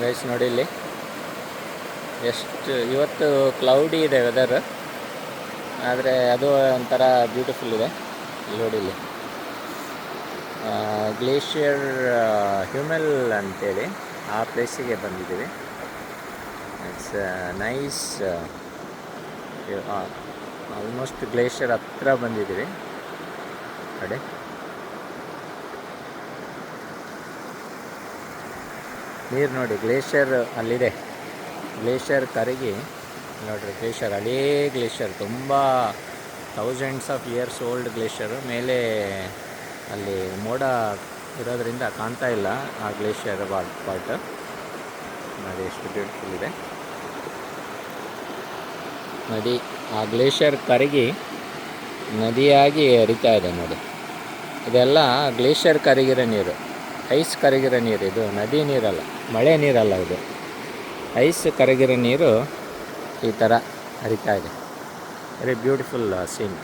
Guys ನೋಡಿ ಇಲ್ಲಿ ಎಷ್ಟು ಇವತ್ತು ಕ್ಲೌಡಿ ಇದೆ ವೆದರ್, ಆದರೆ ಅದು ಒಂಥರ ಬ್ಯೂಟಿಫುಲ್ ಇದೆ. ನೋಡಿ ಇಲ್ಲಿ ಗ್ಲೇಷಿಯರ್ ಹ್ಯೂಮೆಲ್ ಅಂತೇಳಿ ಆ ಪ್ಲೇಸಿಗೆ ಬಂದಿದ್ದೀವಿ. It's nice. ಆಲ್ಮೋಸ್ಟ್ ಗ್ಲೇಷಿಯರ್ ಹತ್ರ ಬಂದಿದ್ದೀವಿ. ನೋಡಿ ನೀರು ನೋಡಿ, ಗ್ಲೇಷಿಯರ್ ಅಲ್ಲಿದೆ. ಗ್ಲೇಷಿಯರ್ ಕರಗಿ ನೋಡ್ರಿ, ಗ್ಲೇಷಿಯರ್ ಹಳೇ ಗ್ಲೇಷಿಯರ್, ತುಂಬ ಥೌಸಂಡ್ಸ್ ಆಫ್ ಇಯರ್ಸ್ ಓಲ್ಡ್ ಗ್ಲೇಷಿಯರು. ಮೇಲೆ ಅಲ್ಲಿ ಮೋಡ ಇರೋದ್ರಿಂದ ಕಾಣ್ತಾ ಇಲ್ಲ ಆ ಗ್ಲೇಷಿಯರ್ ಪಾರ್ಟ್. ನೋಡಿ ಎಷ್ಟು ಬ್ಯೂಟಿಫುಲ್ ಇದೆ. ನದಿ, ಆ ಗ್ಲೇಷಿಯರ್ ಕರಗಿ ನದಿಯಾಗಿ ಹರಿತಾ ಇದೆ ನೋಡಿ. ಇದೆಲ್ಲ ಗ್ಲೇಷಿಯರ್ ಕರಗಿರೋ ನೀರು, ಐಸ್ ಕರಗಿರೋ ನೀರು. ಇದು ನದಿ ನೀರಲ್ಲ, ಮಳೆ ನೀರಲ್ಲ, ಇದು ಐಸ್ ಕರಗಿರೋ ನೀರು ಈ ಥರ ಹರಿತಾ ಇದೆ. Very beautiful scene.